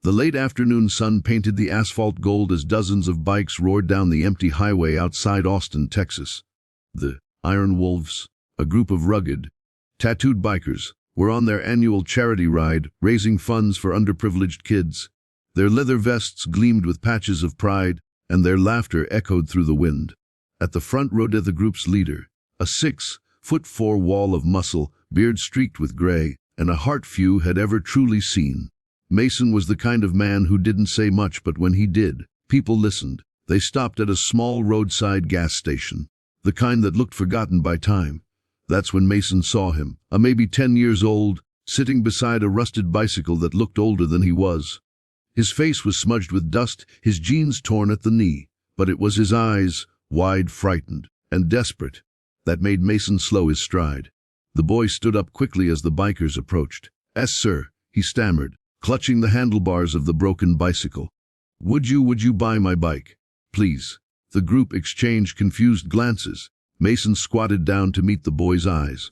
The late afternoon sun painted the asphalt gold as dozens of bikes roared down the empty highway outside Austin, Texas. The Iron Wolves, a group of rugged, tattooed bikers, were on their annual charity ride, raising funds for underprivileged kids. Their leather vests gleamed with patches of pride, and their laughter echoed through the wind. At the front rode the group's leader, a 6'4" wall of muscle, beard streaked with gray, and a heart few had ever truly seen. Mason was the kind of man who didn't say much, but when he did, people listened. They stopped at a small roadside gas station, the kind that looked forgotten by time. That's when Mason saw him, a maybe 10 years old, sitting beside a rusted bicycle that looked older than he was. His face was smudged with dust, his jeans torn at the knee, but it was his eyes, wide, frightened, and desperate, that made Mason slow his stride. The boy stood up quickly as the bikers approached. "Yes, sir," he stammered, clutching the handlebars of the broken bicycle. Would you buy my bike? Please." The group exchanged confused glances. Mason squatted down to meet the boy's eyes.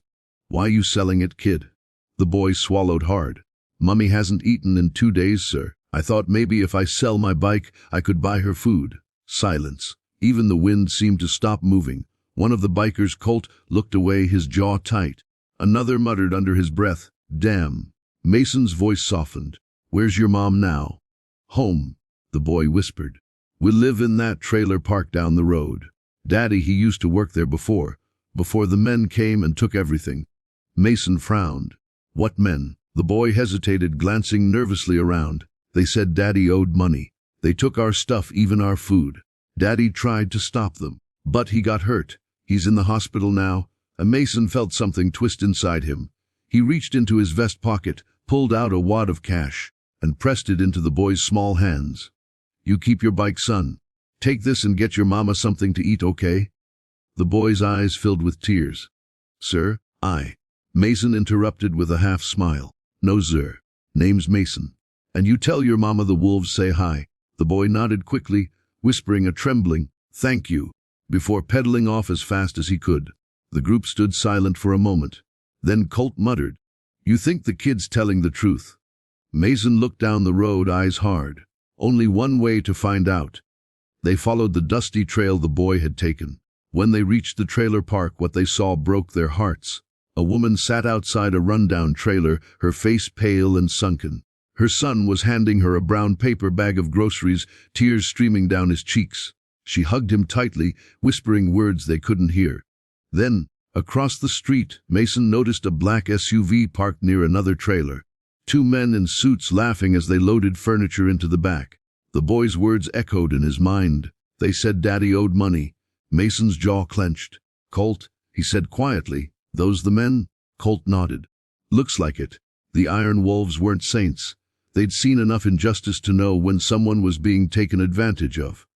"Why you selling it, kid?" The boy swallowed hard. "Mummy hasn't eaten in 2 days, sir. I thought maybe if I sell my bike, I could buy her food." Silence. Even the wind seemed to stop moving. One of the bikers, Colt, looked away, his jaw tight. Another muttered under his breath, "Damn." Mason's voice softened. "Where's your mom now?" "Home," the boy whispered. "We live in that trailer park down the road. Daddy, he used to work there before the men came and took everything." Mason frowned. "What men?" The boy hesitated, glancing nervously around. "They said Daddy owed money. They took our stuff, even our food. Daddy tried to stop them, but he got hurt. He's in the hospital now." Mason felt something twist inside him. He reached into his vest pocket, pulled out a wad of cash, and pressed it into the boy's small hands. "You keep your bike, son. Take this and get your mama something to eat, okay?" The boy's eyes filled with tears. "Sir, Mason interrupted with a half smile. "No, sir. Name's Mason. And you tell your mama the wolves say hi." The boy nodded quickly, whispering a trembling, "Thank you," before pedaling off as fast as he could. The group stood silent for a moment. Then Colt muttered, "You think the kid's telling the truth?" Mason looked down the road, eyes hard. Only one way to find out. They followed the dusty trail the boy had taken. When they reached the trailer park, what they saw broke their hearts. A woman sat outside a rundown trailer, her face pale and sunken. Her son was handing her a brown paper bag of groceries, tears streaming down his cheeks. She hugged him tightly, whispering words they couldn't hear. Then, across the street, Mason noticed a black SUV parked near another trailer. 2 men in suits laughing as they loaded furniture into the back. The boy's words echoed in his mind. They said Daddy owed money. Mason's jaw clenched. "Colt," he said quietly, "those the men?" Colt nodded. "Looks like it. The Iron Wolves weren't saints. They'd seen enough injustice to know when someone was being taken advantage of.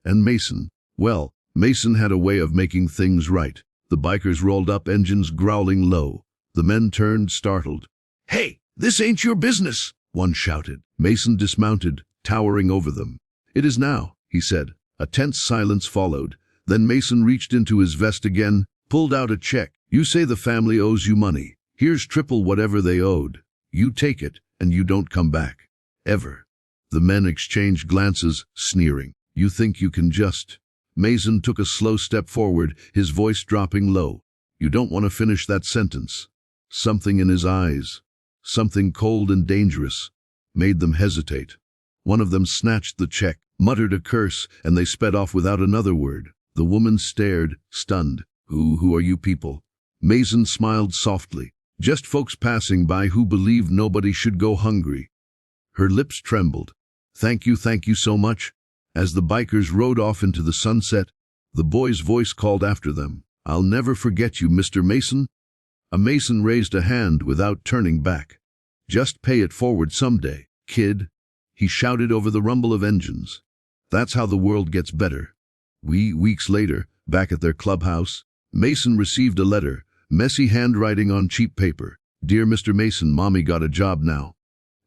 And Mason, well, Mason had a way of making things right." The bikers rolled up, engines growling low. The men turned, startled. "Hey, this ain't your business," one shouted. Mason dismounted, towering over them. "It is now," he said. A tense silence followed. Then Mason reached into his vest again, pulled out a check. "You say the family owes you money. Here's triple whatever they owed. You take it, and you don't come back. Ever." The men exchanged glances, sneering. "You think you can just—" Mason took a slow step forward, his voice dropping low. "You don't want to finish that sentence." Something in his eyes, something cold and dangerous, made them hesitate. One of them snatched the check, muttered a curse, and they sped off without another word. The woman stared, stunned. Who are you people?" Mason smiled softly. "Just folks passing by who believe nobody should go hungry." Her lips trembled. Thank you so much." As the bikers rode off into the sunset, the boy's voice called after them, "I'll never forget you, Mr. Mason." A Mason raised a hand without turning back. "Just pay it forward someday, kid," he shouted over the rumble of engines. "That's how the world gets better." Weeks later, back at their clubhouse, Mason received a letter, messy handwriting on cheap paper. "Dear Mr. Mason, Mommy got a job now.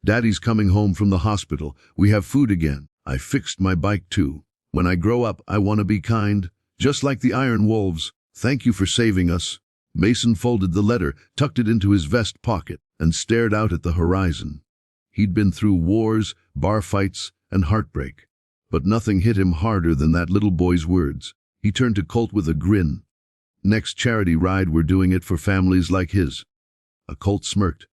Daddy's coming home from the hospital. We have food again. I fixed my bike too. When I grow up, I want to be kind, just like the Iron Wolves. Thank you for saving us." Mason folded the letter, tucked it into his vest pocket, and stared out at the horizon. He'd been through wars, bar fights, and heartbreak. But nothing hit him harder than that little boy's words. He turned to Colt with a grin. "Next charity ride, we're doing it for families like his." Colt smirked.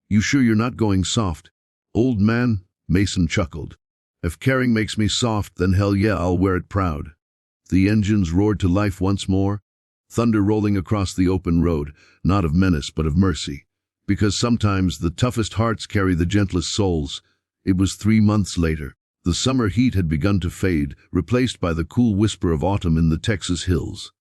"You sure you're not going soft?" "Old man," Mason chuckled. "If caring makes me soft, then hell yeah, I'll wear it proud." The engines roared to life once more, thunder rolling across the open road, not of menace but of mercy. Because sometimes the toughest hearts carry the gentlest souls. It was 3 months later. The summer heat had begun to fade, replaced by the cool whisper of autumn in the Texas hills.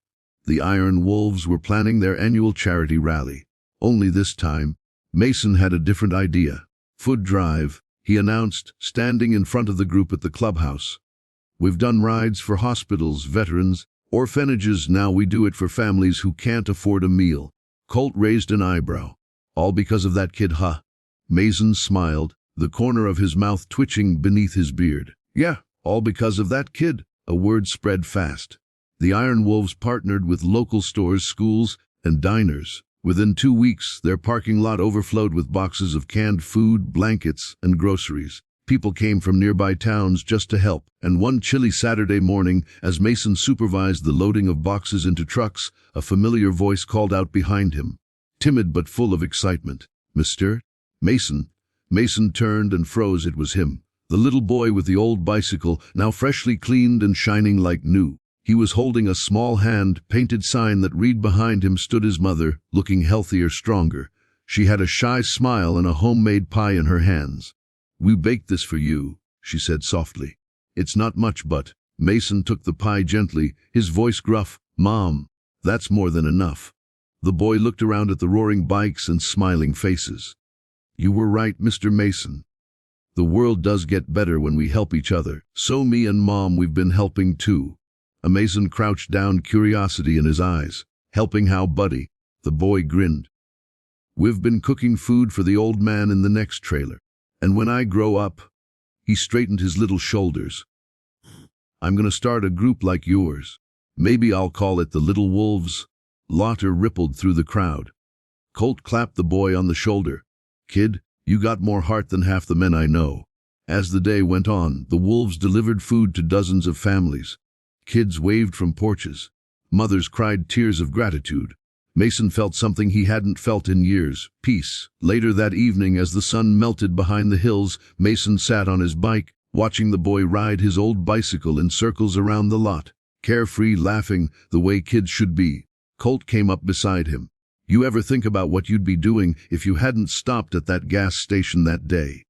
The Iron Wolves were planning their annual charity rally. Only this time, Mason had a different idea. "Food drive," he announced, standing in front of the group at the clubhouse. "We've done rides for hospitals, veterans, orphanages, now we do it for families who can't afford a meal." Colt raised an eyebrow. "All because of that kid, huh?" Mason smiled, the corner of his mouth twitching beneath his beard. "Yeah, all because of that kid." A word spread fast. The Iron Wolves partnered with local stores, schools, and diners. Within 2 weeks, their parking lot overflowed with boxes of canned food, blankets, and groceries. People came from nearby towns just to help, and one chilly Saturday morning, as Mason supervised the loading of boxes into trucks, a familiar voice called out behind him, timid but full of excitement. "Mr. Mason." Mason turned and froze. It was him, the little boy with the old bicycle, now freshly cleaned and shining like new. He was holding a small hand-painted sign that read behind him stood his mother, looking healthier, stronger. She had a shy smile and a homemade pie in her hands. "We baked this for you," she said softly. "It's not much, but—" Mason took the pie gently, his voice gruff. "Mom, that's more than enough." The boy looked around at the roaring bikes and smiling faces. "You were right, Mr. Mason. The world does get better when we help each other. So me and Mom, we've been helping too." Mason crouched down, curiosity in his eyes. "Helping how, buddy?" The boy grinned. "We've been cooking food for the old man in the next trailer. And when I grow up—" He straightened his little shoulders. "I'm gonna start a group like yours. Maybe I'll call it the Little Wolves." Laughter rippled through the crowd. Colt clapped the boy on the shoulder. "Kid, you got more heart than half the men I know." As the day went on, the wolves delivered food to dozens of families. Kids waved from porches. Mothers cried tears of gratitude. Mason felt something he hadn't felt in years, peace. Later that evening, as the sun melted behind the hills, Mason sat on his bike, watching the boy ride his old bicycle in circles around the lot, carefree, laughing, the way kids should be. Colt came up beside him. "You ever think about what you'd be doing if you hadn't stopped at that gas station that day?"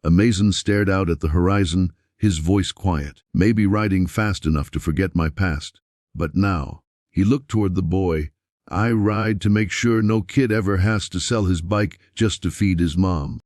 Mason stared out at the horizon, his voice quiet. "Maybe riding fast enough to forget my past. But now," he looked toward the boy, "I ride to make sure no kid ever has to sell his bike just to feed his mom."